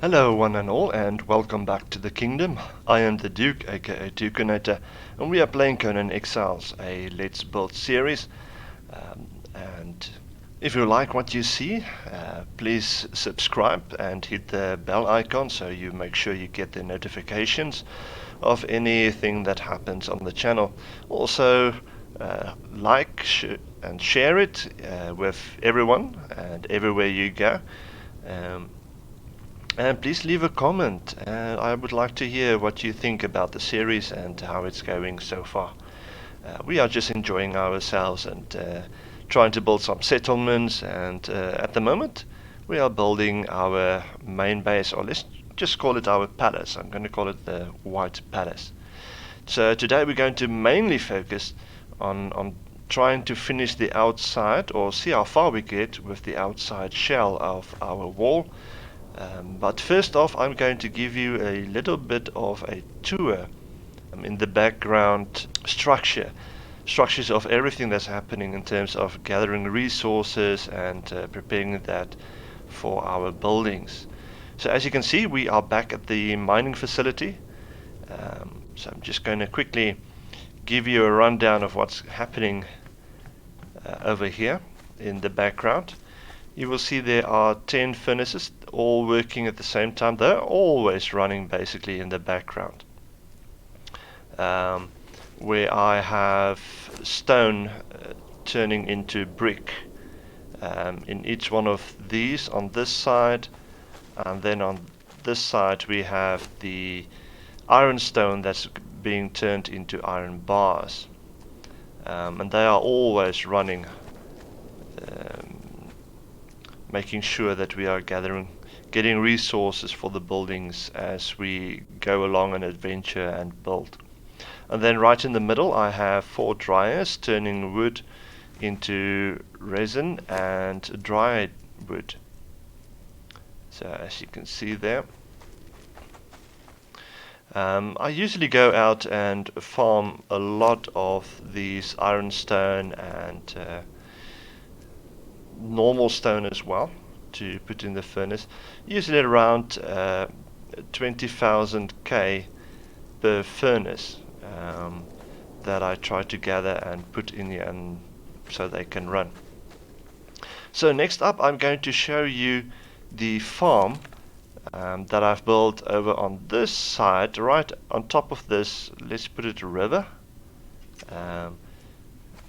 Hello one and all, and welcome back to the kingdom. I am the Duke, aka Dukeinator, and we are playing Conan Exiles, a Let's Build series. And if you like what you see, please subscribe and hit the bell icon so you make sure you get the notifications of anything that happens on the channel. Also, and share it with everyone and everywhere you go. And please leave a comment. I would like to hear what you think about the series and how it's going so far. We are just enjoying ourselves and trying to build some settlements. And at the moment, we are building our main base, or let's just call it our palace. I'm going to call it the White Palace. So today we're going to mainly focus on trying to finish the outside, or see how far we get with the outside shell of our wall. But first off, I'm going to give you a little bit of a tour in the background structures of everything that's happening in terms of gathering resources and preparing that for our buildings. So as you can see, we are back at the mining facility. So I'm just going to quickly give you a rundown of what's happening over here in the background. You will see there are 10 furnaces all working at the same time. They're always running basically in the background. Where I have stone turning into brick in each one of these on this side, and then on this side we have the ironstone that's being turned into iron bars, and they are always running, making sure that we are getting resources for the buildings as we go along an adventure and build. And then right in the middle I have 4 dryers turning wood into resin and dried wood. So as you can see there, I usually go out and farm a lot of these ironstone and normal stone as well to put in the furnace, usually around 20,000k per furnace, that I try to gather and put in here and so they can run. So next up I'm going to show you the farm that I've built over on this side, right on top of this, let's put it a river.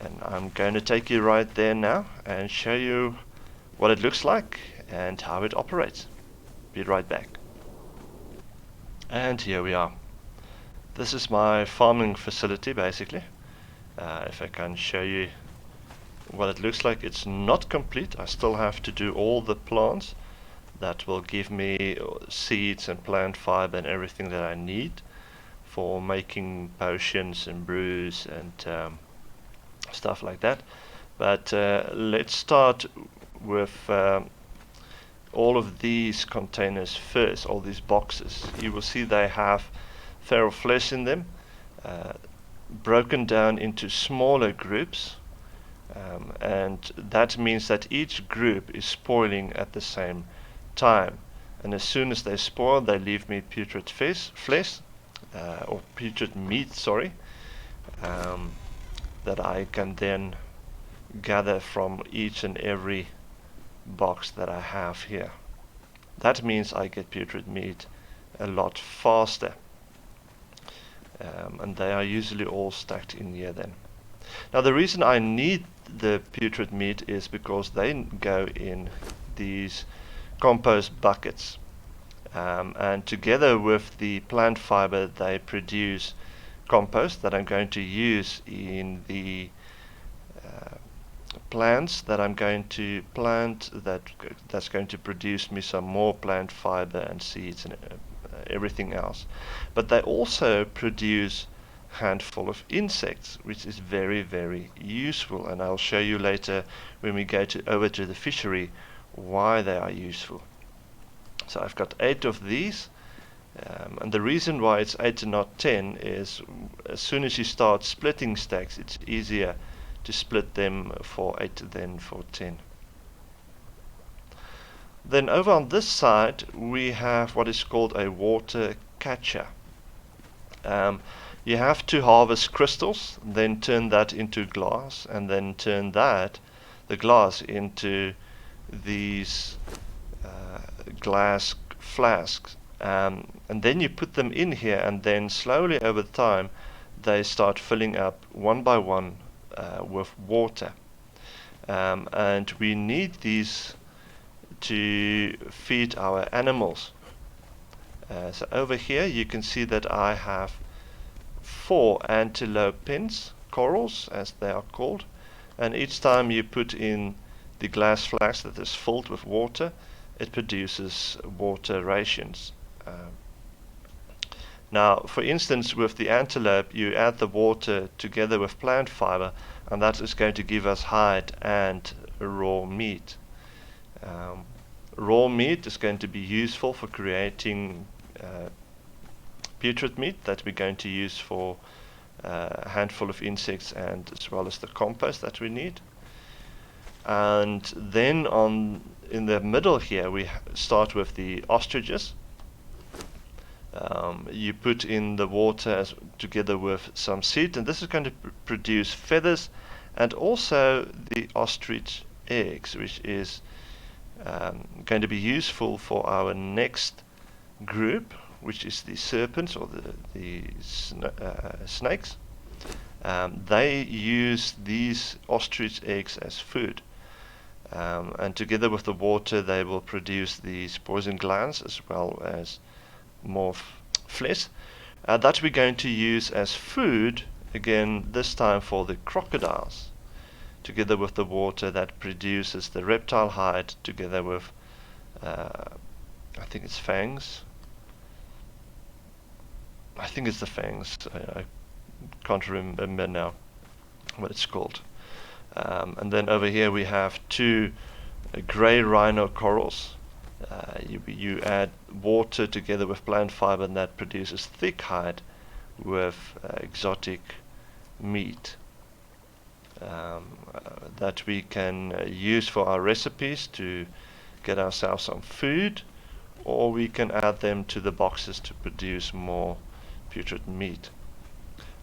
And I'm going to take you right there now and show you what it looks like and how it operates. Be right back. And here we are. This is my farming facility basically. If I can show you what it looks like, it's not complete. I still have to do all the plants that will give me seeds and plant fiber and everything that I need for making potions and brews and stuff like that. But let's start with all of these containers first, all these boxes. You will see they have feral flesh in them, broken down into smaller groups, and that means that each group is spoiling at the same time, and as soon as they spoil they leave me putrid flesh, or putrid meat, sorry, that I can then gather from each and every box that I have here. That means I get putrid meat a lot faster, and they are usually all stacked in here then. Now the reason I need the putrid meat is because they go in these compost buckets, and together with the plant fiber they produce compost that I'm going to use in the plants that I'm going to plant, that's going to produce me some more plant fiber and seeds and everything else. But they also produce a handful of insects, which is very, very useful, and I'll show you later when we go over to the fishery why they are useful. So I've got 8 of these, and the reason why it's 8 and not 10 is as soon as you start splitting stacks, it's easier to split them for 8 than for 10. Then over on this side we have what is called a water catcher. You have to harvest crystals, then turn that into glass, and then turn the glass into these glass flasks. And then you put them in here, and then slowly over time they start filling up one by one with water. And we need these to feed our animals. So over here you can see that I have 4 antelope pens, corals as they are called, and each time you put in the glass flask that is filled with water, it produces water rations. Now, for instance, with the antelope, you add the water together with plant fiber, and that is going to give us hide and raw meat. Raw meat is going to be useful for creating putrid meat that we're going to use for a handful of insects, and as well as the compost that we need. And then in the middle here we start with the ostriches. You put in the water together with some seed, and this is going to produce feathers and also the ostrich eggs, which is going to be useful for our next group, which is the serpents or the snakes. They use these ostrich eggs as food. And together with the water they will produce these poison glands as well as more flesh that we're going to use as food again, this time for the crocodiles, together with the water that produces the reptile hide together with I think it's fangs. I think it's the fangs. I can't remember now what it's called. And then over here we have 2 grey rhino corals. You add water together with plant fiber, and that produces thick hide with exotic meat that we can use for our recipes to get ourselves some food, or we can add them to the boxes to produce more putrid meat.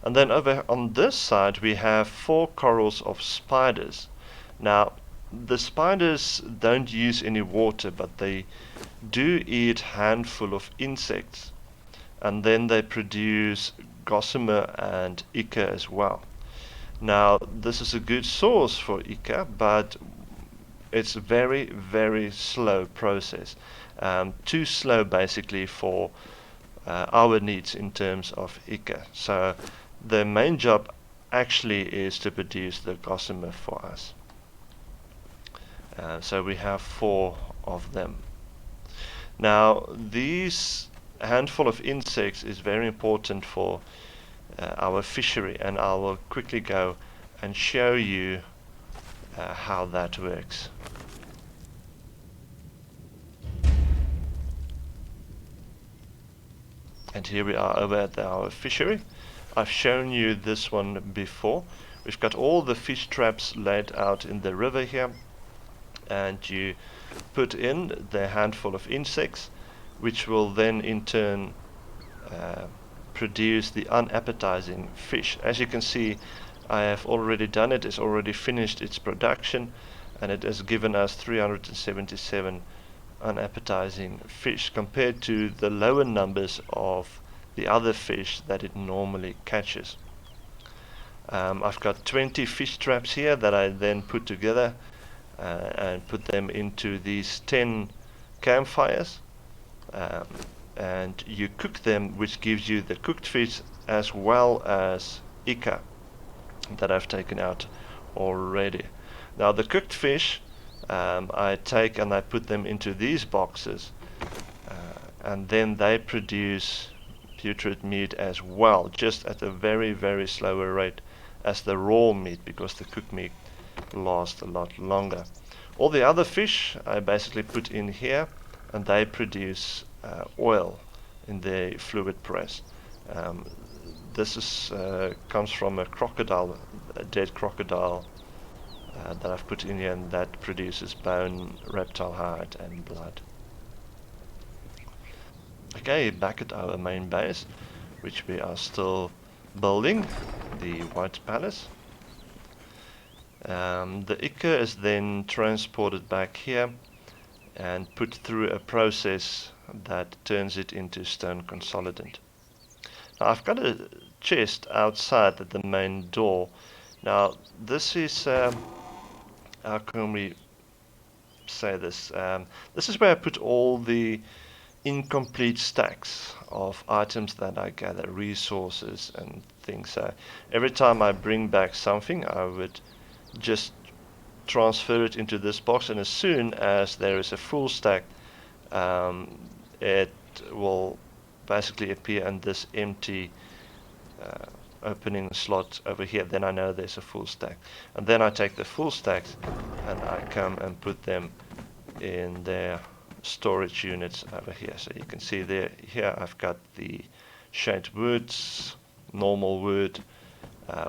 And then over on this side we have 4 corals of spiders. Now the spiders don't use any water, but they do eat handful of insects, and then they produce gossamer and ichor as well. Now this is a good source for ichor, but it's a very, very slow process. Too slow basically for our needs in terms of ichor. So the main job actually is to produce the gossamer for us. So we have 4 of them. Now these handful of insects is very important for our fishery, and I will quickly go and show you how that works. And here we are over at our fishery. I've shown you this one before. We've got all the fish traps laid out in the river here, and you put in the handful of insects, which will then in turn produce the unappetizing fish. As you can see, I have already done it. It's already finished its production, and it has given us 377 unappetizing fish compared to the lower numbers of the other fish that it normally catches. I've got 20 fish traps here that I then put together and put them into these 10 campfires, and you cook them, which gives you the cooked fish as well as ichor that I've taken out already. Now the cooked fish I take and I put them into these boxes, and then they produce putrid meat as well, just at a very, very slower rate as the raw meat, because the cooked meat lasts a lot longer. All the other fish I basically put in here, and they produce oil in the fluid press. This is comes from a crocodile, a dead crocodile that I've put in here, and that produces bone, reptile hide, and blood. Okay, back at our main base, which we are still building, the White Palace. The ichor is then transported back here and put through a process that turns it into stone consolidant. Now I've got a chest outside at the main door. Now this is, how can we say this? This is where I put all the incomplete stacks of items that I gather, resources and things. So every time I bring back something, I would just transfer it into this box, and as soon as there is a full stack, it will basically appear in this empty opening slot over here. Then I know there's a full stack, and then I take the full stacks and I come and put them in their storage units over here. So you can see there, here I've got the shade woods, normal wood,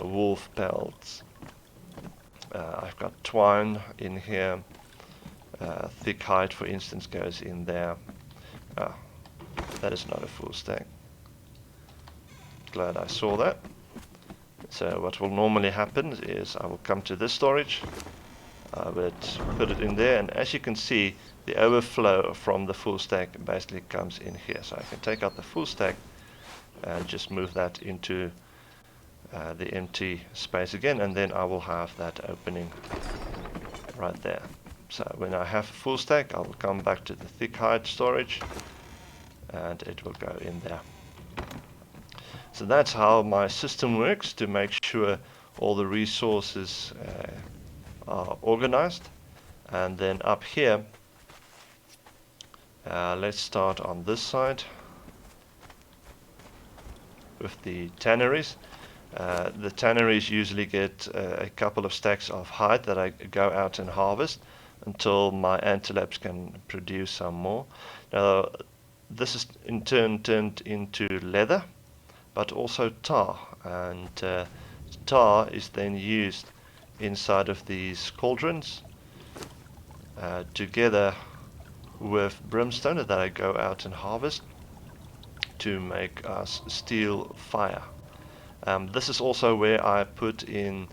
wolf pelts. I've got twine in here. Thick hide, for instance, goes in there. That is not a full stack. Glad I saw that. So what will normally happen is I will come to this storage, I would put it in there, and as you can see, the overflow from the full stack basically comes in here. So I can take out the full stack and just move that into the empty space again, and then I will have that opening right there. So when I have a full stack, I will come back to the thick hide storage and it will go in there. So that's how my system works, to make sure all the resources are organized. And then up here, let's start on this side with the tanneries. The tanneries usually get a couple of stacks of hide that I go out and harvest until my antelopes can produce some more. Now this is in turn turned into leather, but also tar, and tar is then used inside of these cauldrons together with brimstone that I go out and harvest to make us steel fire. This is also where I put in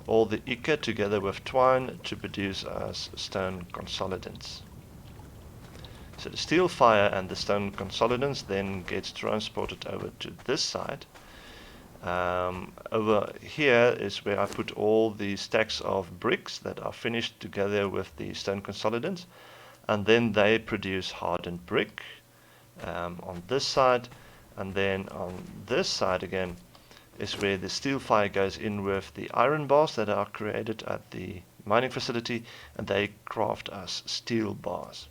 all the ichor together with twine to produce us stone consolidants. So the steel fire and the stone consolidants then gets transported over to this side. Over here is where I put all the stacks of bricks that are finished together with the stone consolidants, and then they produce hardened brick on this side, and then on this side again is where the steel fire goes in with the iron bars that are created at the mining facility, and they craft us steel bars.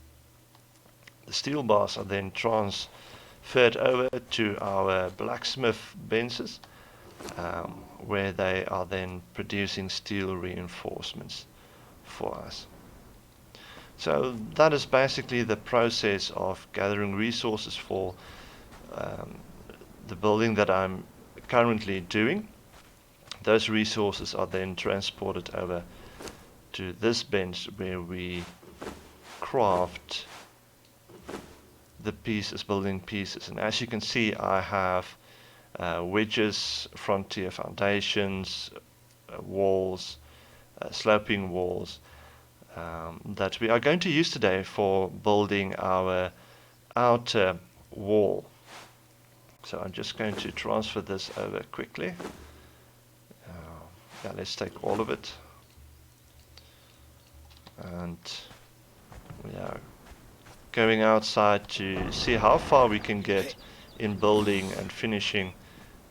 The steel bars are then transferred over to our blacksmith benches, where they are then producing steel reinforcements for us. So that is basically the process of gathering resources for the building that I'm currently doing. Those resources are then transported over to this bench where we craft the pieces, building pieces. And as you can see, I have wedges, frontier foundations, walls, sloping walls that we are going to use today for building our outer wall. So I'm just going to transfer this over quickly. Yeah, let's take all of it, and we are going outside to see how far we can get in building and finishing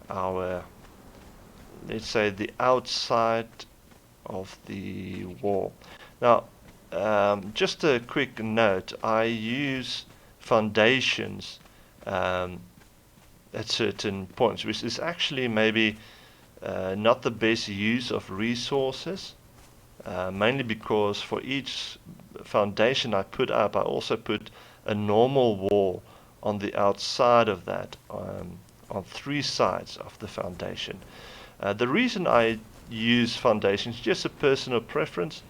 our, let's say, the outside of the wall. Now just a quick note, I use foundations at certain points, which is actually maybe not the best use of resources, mainly because for each foundation I put up, I also put a normal wall on the outside of that, on three sides of the foundation. The reason I use foundations, just a personal preference.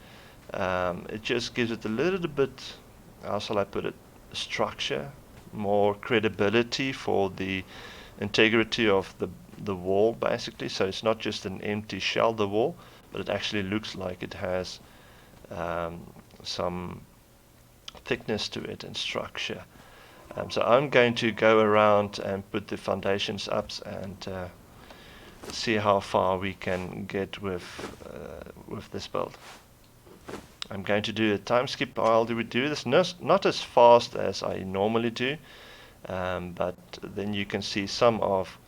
It just gives it a little bit, how shall I put it, structure, more credibility for the integrity of the wall, basically. So it's not just an empty shell, the wall, but it actually looks like it has some thickness to it and structure. So I'm going to go around and put the foundations up and see how far we can get with this build. I'm going to do a time skip while we do this, not as fast as I normally do, but then you can see some of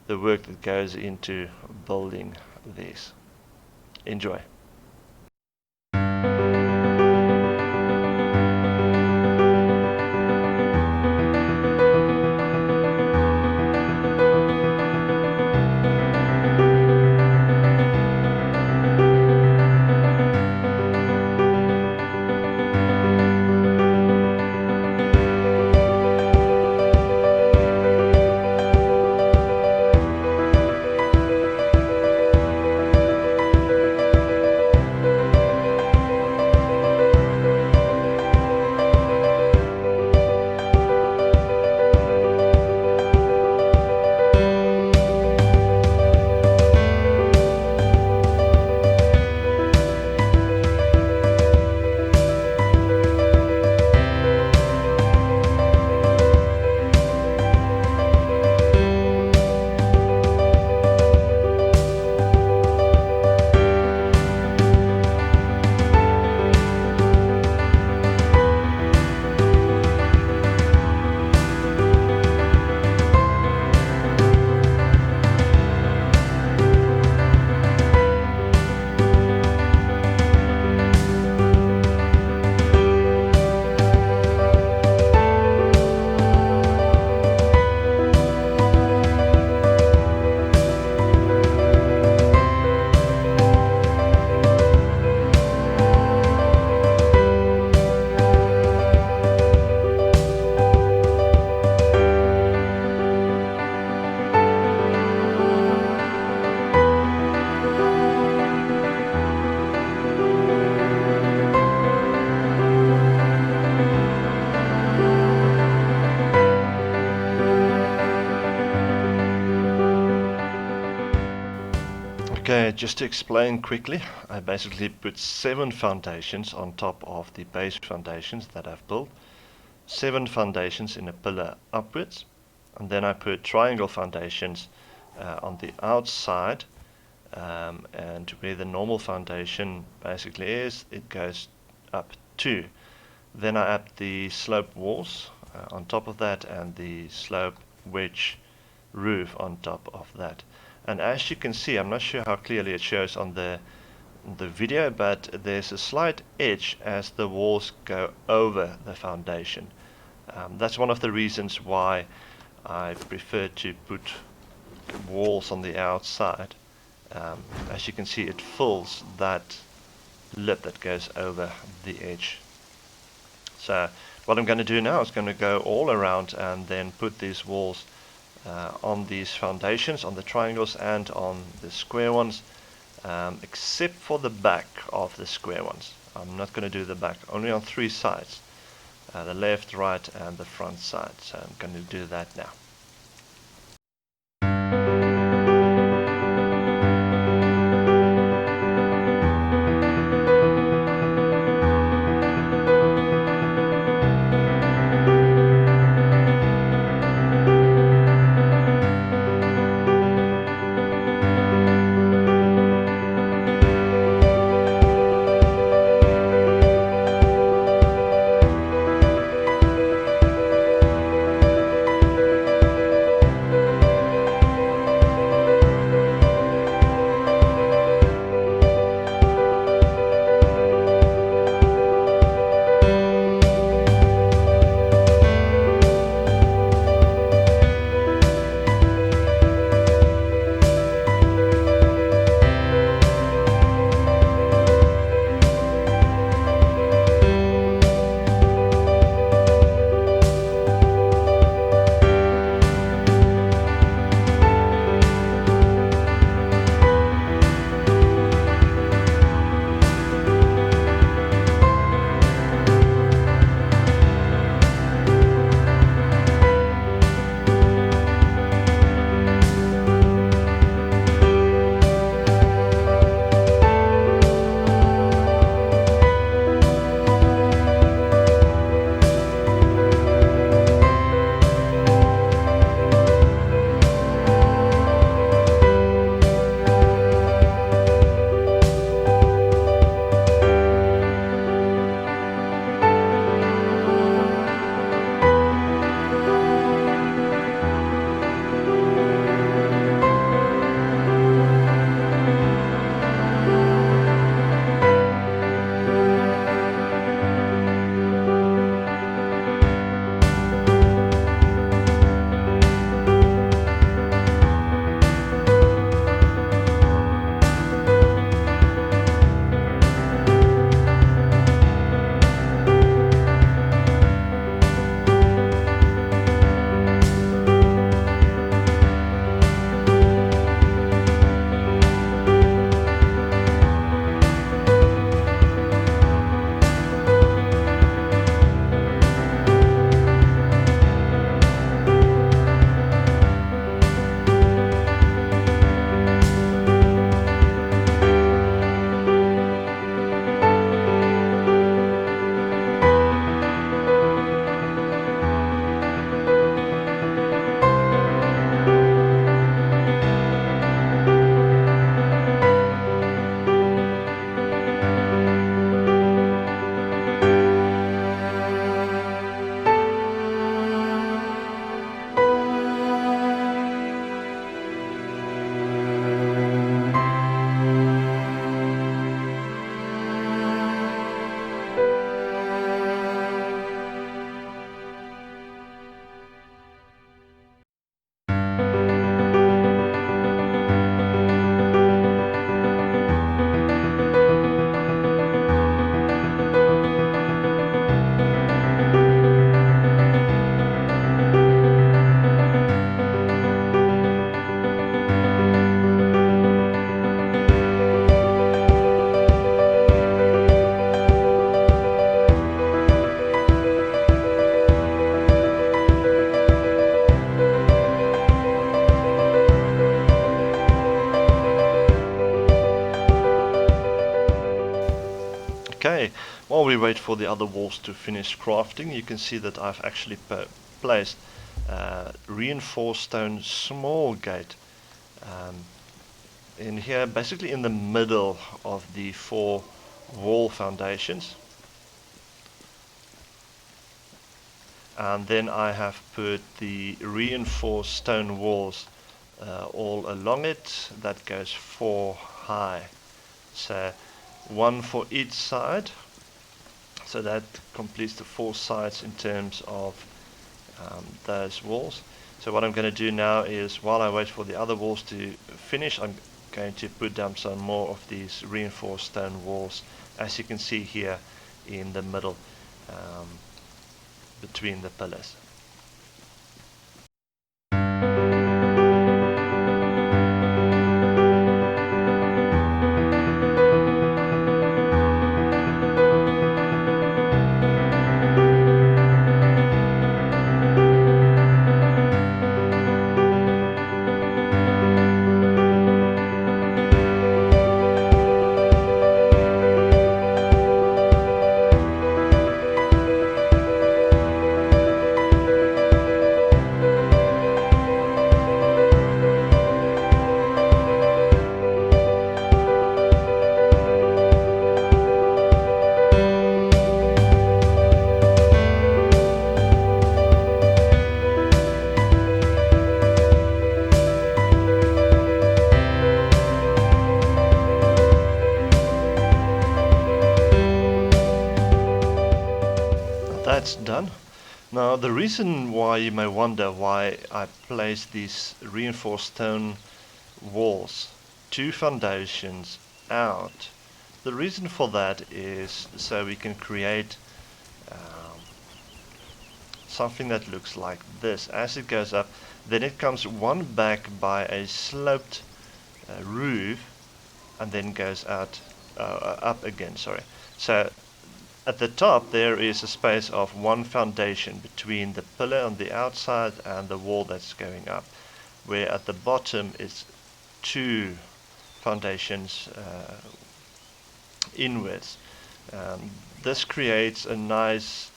the work that goes into building these. Enjoy. Okay, just to explain quickly, I basically put 7 foundations on top of the base foundations that I've built. 7 foundations in a pillar upwards, and then I put triangle foundations on the outside, and where the normal foundation basically is, it goes up 2. Then I add the slope walls on top of that, and the slope wedge roof on top of that. And as you can see, I'm not sure how clearly it shows on the video, but there's a slight edge as the walls go over the foundation. That's one of the reasons why I prefer to put walls on the outside. As you can see, it fills that lip that goes over the edge. So what I'm going to do now is going to go all around and then put these walls on these foundations, on the triangles and on the square ones, except for the back of the square ones. I'm not going to do the back, only on 3 sides, the left, right and the front side. So I'm going to do that now. Okay, while we wait for the other walls to finish crafting, you can see that I've actually placed reinforced stone small gate in here, basically in the middle of the 4 wall foundations. And then I have put the reinforced stone walls all along it. That goes 4 high. So 1 for each side. So that completes the 4 sides in terms of those walls. So what I'm going to do now is, while I wait for the other walls to finish, I'm going to put down some more of these reinforced stone walls, as you can see here in the middle, between the pillars. That's done. Now, the reason why you may wonder why I placed these reinforced stone walls, 2 foundations out, the reason for that is so we can create something that looks like this. As it goes up, then it comes one back by a sloped roof, and then goes out up again. Sorry. So at the top there is a space of 1 foundation between the pillar on the outside and the wall that's going up, where at the bottom is 2 foundations inwards. This creates a nice,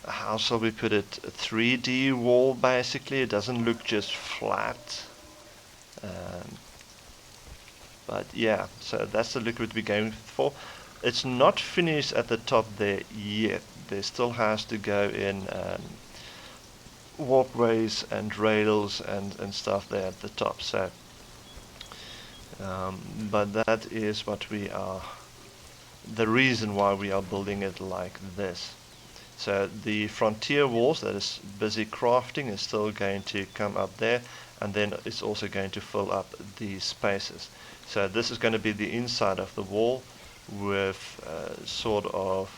how shall we put it, a 3D wall basically. It doesn't look just flat. But yeah, so that's the look we're going for. It's not finished at the top there yet. There still has to go in walkways and rails and stuff there at the top. So, but that is what we are, the reason why we are building it like this. So the frontier walls that is busy crafting is still going to come up there, and then it's also going to fill up these spaces. So this is going to be the inside of the wall with sort of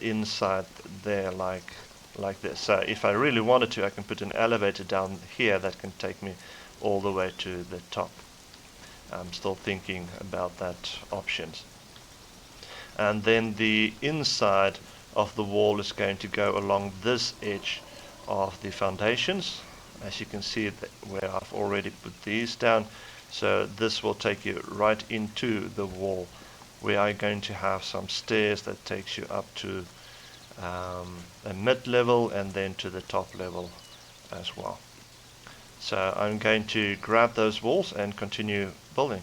inside there like this. So if I really wanted to, I can put an elevator down here that can take me all the way to the top. I'm still thinking about that options. And then the inside of the wall is going to go along this edge of the foundations, as you can see where I've already put these down. So this will take you right into the wall, where I'm going to have some stairs that takes you up to a mid-level and then to the top level as well. So I'm going to grab those walls and continue building.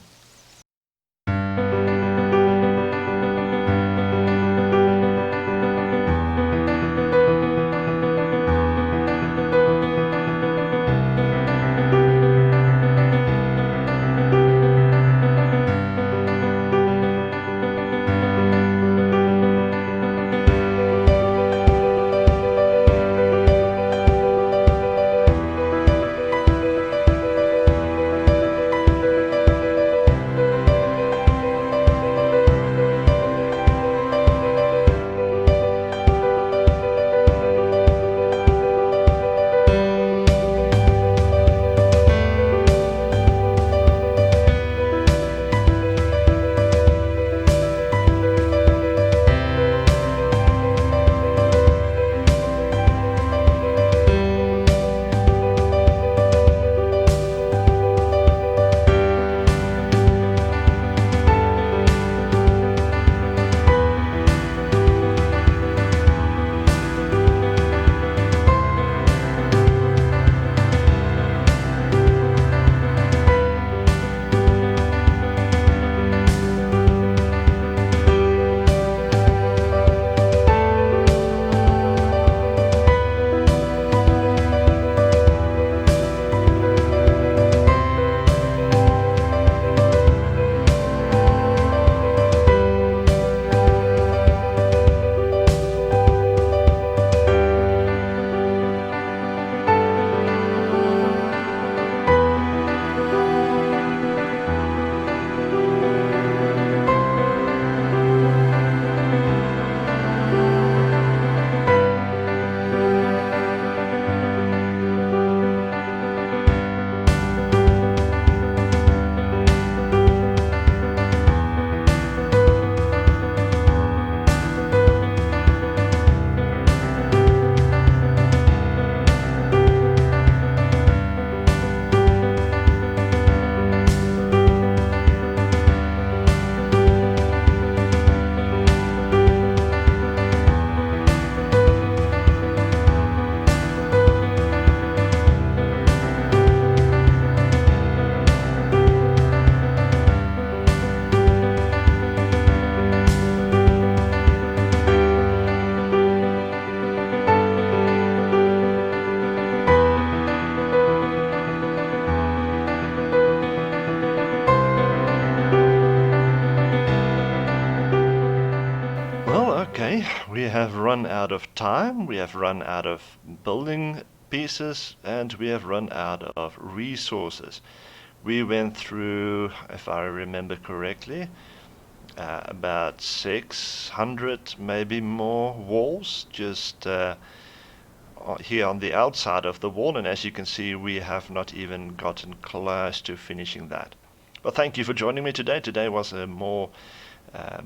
have run out of time, we have run out of building pieces, and we have run out of resources. We went through, if I remember correctly, about 600, maybe more walls, just here on the outside of the wall, and as you can see, we have not even gotten close to finishing that. But thank you for joining me today. Today was a more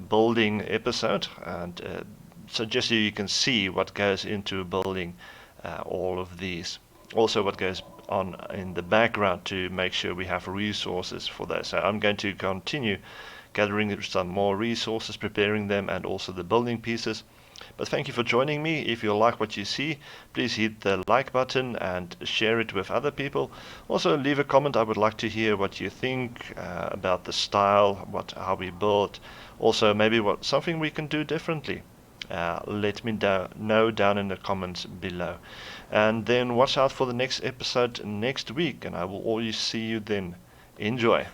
building episode, and so just so you can see what goes into building all of these. Also what goes on in the background to make sure we have resources for those. So I'm going to continue gathering some more resources, preparing them, and also the building pieces. But thank you for joining me. If you like what you see, please hit the like button and share it with other people. Also leave a comment. I would like to hear what you think about the style, how we build. Also maybe something we can do differently. Let me know down in the comments below. And then watch out for the next episode next week, and I will always see you then. Enjoy.